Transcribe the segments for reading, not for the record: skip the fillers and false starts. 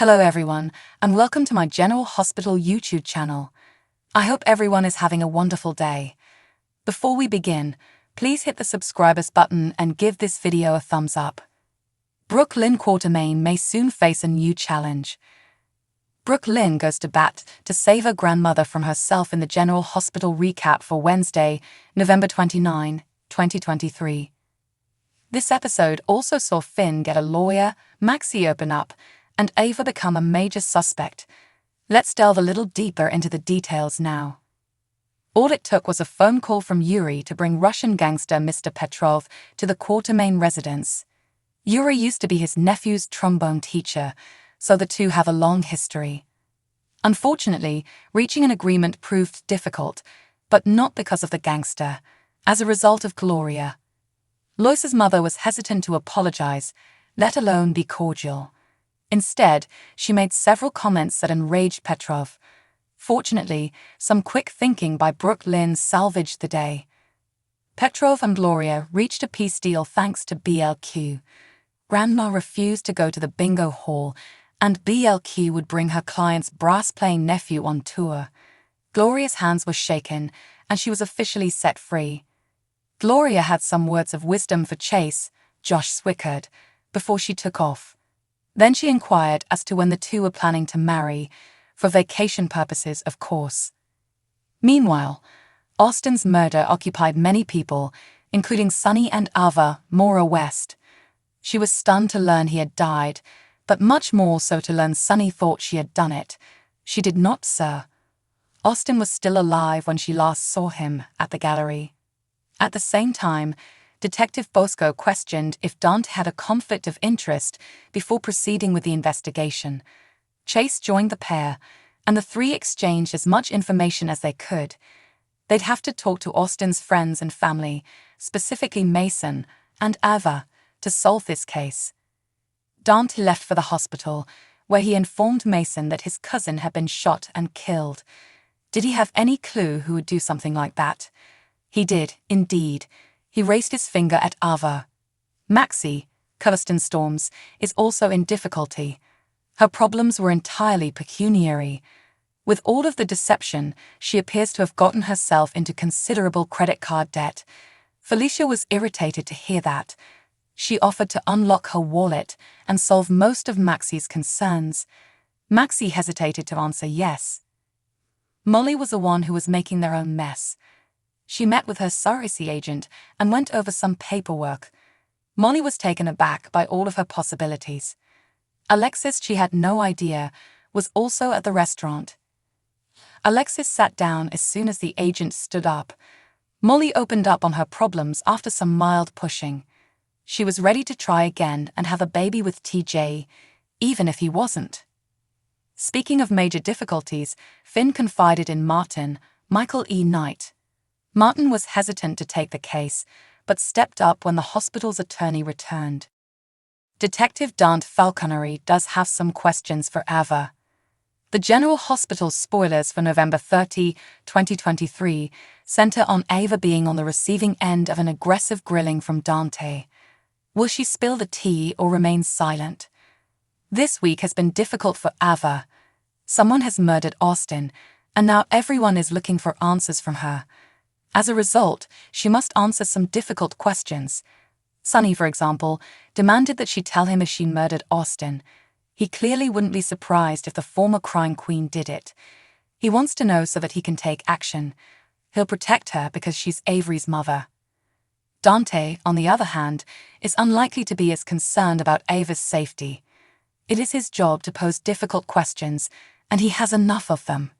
Hello everyone, and welcome to my General Hospital YouTube channel. I hope everyone is having a wonderful day. Before we begin, please hit the subscribers button and give this video a thumbs up. Brook Lynn Quatermain may soon face a new challenge. Brook Lynn goes to bat to save her grandmother from herself in the General Hospital recap for Wednesday, November 29, 2023. This episode also saw Finn get a lawyer, Maxie open up, and Ava become a major suspect. Let's delve a little deeper into the details now. All it took was a phone call from Yuri to bring Russian gangster Mr. Petrov to the Quatermain residence. Yuri used to be his nephew's trombone teacher, so the two have a long history. Unfortunately, reaching an agreement proved difficult, but not because of the gangster, as a result of Gloria. Lois's mother was hesitant to apologize, let alone be cordial. Instead, she made several comments that enraged Petrov. Fortunately, some quick thinking by Brook Lynn salvaged the day. Petrov and Gloria reached a peace deal thanks to BLQ. Grandma refused to go to the bingo hall, and BLQ would bring her client's brass-playing nephew on tour. Gloria's hands were shaken, and she was officially set free. Gloria had some words of wisdom for Chase, Josh Swickard, before she took off. Then she inquired as to when the two were planning to marry, for vacation purposes, of course. Meanwhile, Austin's murder occupied many people, including Sonny and Ava, Maura West. She was stunned to learn he had died, but much more so to learn Sonny thought she had done it. She did not, sir. Austin was still alive when she last saw him at the gallery. At the same time, Detective Bosco questioned if Dante had a conflict of interest before proceeding with the investigation. Chase joined the pair, and the three exchanged as much information as they could. They'd have to talk to Austin's friends and family, specifically Mason and Ava, to solve this case. Dante left for the hospital, where he informed Mason that his cousin had been shot and killed. Did he have any clue who would do something like that? He did, indeed. He raised his finger at Ava. Maxie, Kirsten Storms, is also in difficulty. Her problems were entirely pecuniary. With all of the deception, she appears to have gotten herself into considerable credit card debt. Felicia was irritated to hear that. She offered to unlock her wallet and solve most of Maxie's concerns. Maxie hesitated to answer yes. Molly was the one who was making their own mess. She met with her surrogacy agent and went over some paperwork. Molly was taken aback by all of her possibilities. Alexis, she had no idea, was also at the restaurant. Alexis sat down as soon as the agent stood up. Molly opened up on her problems after some mild pushing. She was ready to try again and have a baby with TJ, even if he wasn't. Speaking of major difficulties, Finn confided in Martin, Michael E. Knight. Martin was hesitant to take the case, but stepped up when the hospital's attorney returned. Detective Dante Falconeri does have some questions for Ava. The General Hospital spoilers for November 30, 2023, center on Ava being on the receiving end of an aggressive grilling from Dante. Will she spill the tea or remain silent? This week has been difficult for Ava. Someone has murdered Austin, and now everyone is looking for answers from her. As a result, she must answer some difficult questions. Sonny, for example, demanded that she tell him if she murdered Austin. He clearly wouldn't be surprised if the former crime queen did it. He wants to know so that he can take action. He'll protect her because she's Avery's mother. Dante, on the other hand, is unlikely to be as concerned about Ava's safety. It is his job to pose difficult questions, and he has enough of them.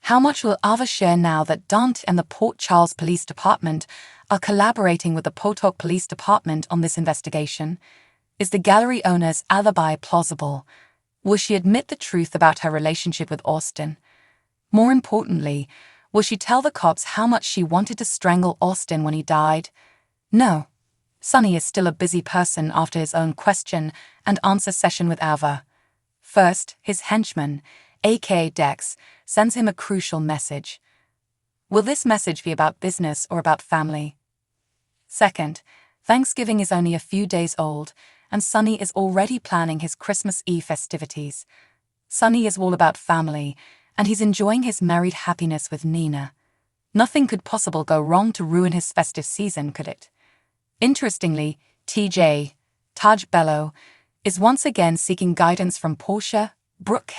How much will Ava share now that Dante and the Port Charles Police Department are collaborating with the Potok Police Department on this investigation? Is the gallery owner's alibi plausible? Will she admit the truth about her relationship with Austin? More importantly, will she tell the cops how much she wanted to strangle Austin when he died? No. Sonny is still a busy person after his own question and answer session with Ava. First, his henchman, aka Dex, sends him a crucial message. Will this message be about business or about family? Second, Thanksgiving is only a few days old, and Sunny is already planning his Christmas Eve festivities. Sunny is all about family, and he's enjoying his married happiness with Nina. Nothing could possibly go wrong to ruin his festive season, could it? Interestingly, Taj Bello, is once again seeking guidance from Portia, Brook.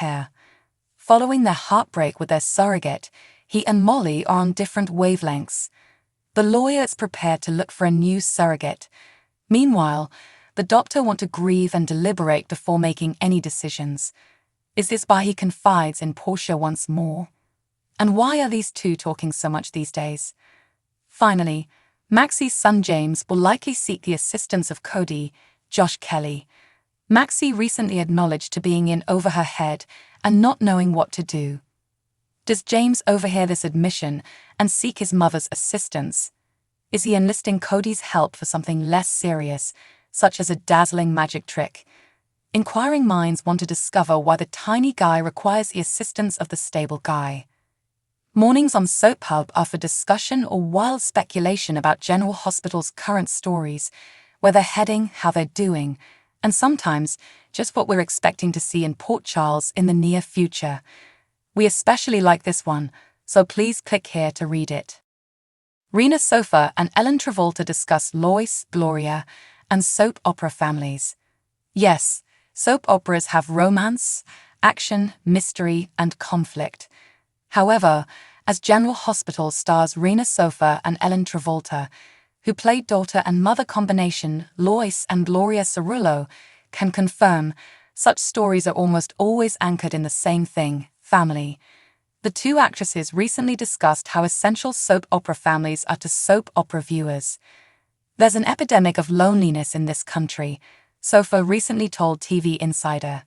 Following their heartbreak with their surrogate, he and Molly are on different wavelengths. The lawyer is prepared to look for a new surrogate. Meanwhile, the doctor wants to grieve and deliberate before making any decisions. Is this why he confides in Portia once more? And why are these two talking so much these days? Finally, Maxie's son James will likely seek the assistance of Cody, Josh Kelly. Maxie recently acknowledged to being in over her head and not knowing what to do. Does James overhear this admission and seek his mother's assistance? Is he enlisting Cody's help for something less serious, such as a dazzling magic trick? Inquiring minds want to discover why the tiny guy requires the assistance of the stable guy. Mornings on Soap Hub are for discussion or wild speculation about General Hospital's current stories, where they're heading, how they're doing, and sometimes just what we're expecting to see in Port Charles in the near future. We especially like this one, so please click here to read it. Rena Sofer and Ellen Travolta discuss Lois, Gloria, and soap opera families. Yes, soap operas have romance, action, mystery, and conflict. However, as General Hospital stars Rena Sofer and Ellen Travolta, who played daughter and mother combination Lois and Gloria Cerullo, can confirm, such stories are almost always anchored in the same thing, family. The two actresses recently discussed how essential soap opera families are to soap opera viewers. There's an epidemic of loneliness in this country, Sofer recently told TV Insider.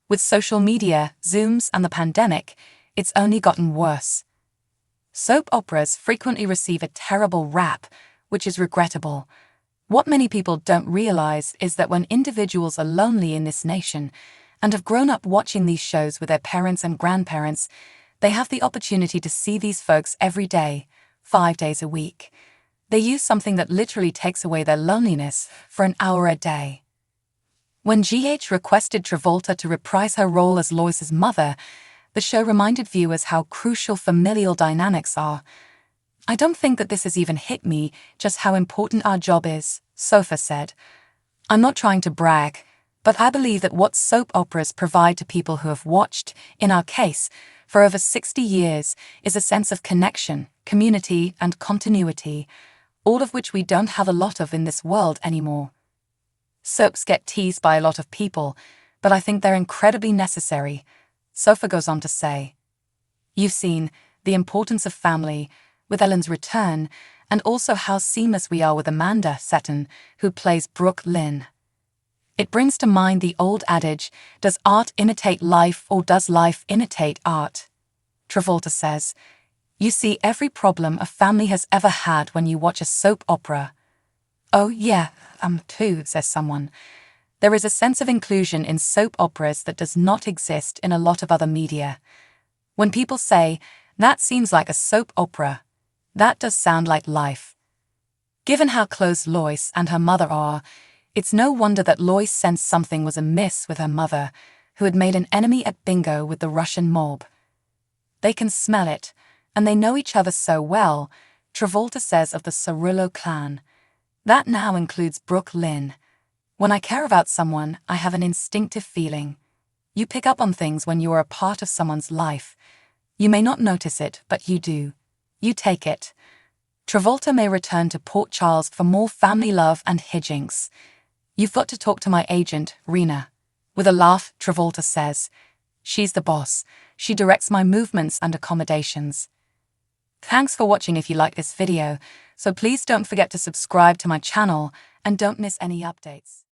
With social media, Zooms, and the pandemic, it's only gotten worse. Soap operas frequently receive a terrible rap, which is regrettable. What many people don't realize is that when individuals are lonely in this nation and have grown up watching these shows with their parents and grandparents, they have the opportunity to see these folks every day, 5 days a week. They use something that literally takes away their loneliness for an hour a day. When GH requested Travolta to reprise her role as Lois's mother, the show reminded viewers how crucial familial dynamics are. I don't think that this has even hit me just how important our job is, Sofer said. I'm not trying to brag, but I believe that what soap operas provide to people who have watched, in our case, for over 60 years, is a sense of connection, community, and continuity, all of which we don't have a lot of in this world anymore. Soaps get teased by a lot of people, but I think they're incredibly necessary, Sofer goes on to say. You've seen the importance of family, with Ellen's return, and also how seamless we are with Amanda Setton, who plays Brook Lynn. It brings to mind the old adage, does art imitate life or does life imitate art? Travolta says, you see every problem a family has ever had when you watch a soap opera. Oh yeah, too, says someone. There is a sense of inclusion in soap operas that does not exist in a lot of other media. When people say, that seems like a soap opera, that does sound like life. Given how close Lois and her mother are, it's no wonder that Lois sensed something was amiss with her mother, who had made an enemy at bingo with the Russian mob. They can smell it, and they know each other so well, Travolta says of the Cerullo clan. That now includes Brook Lynn. When I care about someone, I have an instinctive feeling. You pick up on things when you are a part of someone's life. You may not notice it, but you do. You take it. Travolta may return to Port Charles for more family love and hijinks. You've got to talk to my agent, Rena. With a laugh, Travolta says, she's the boss. She directs my movements and accommodations. Thanks for watching. If you like this video, so please don't forget to subscribe to my channel and don't miss any updates.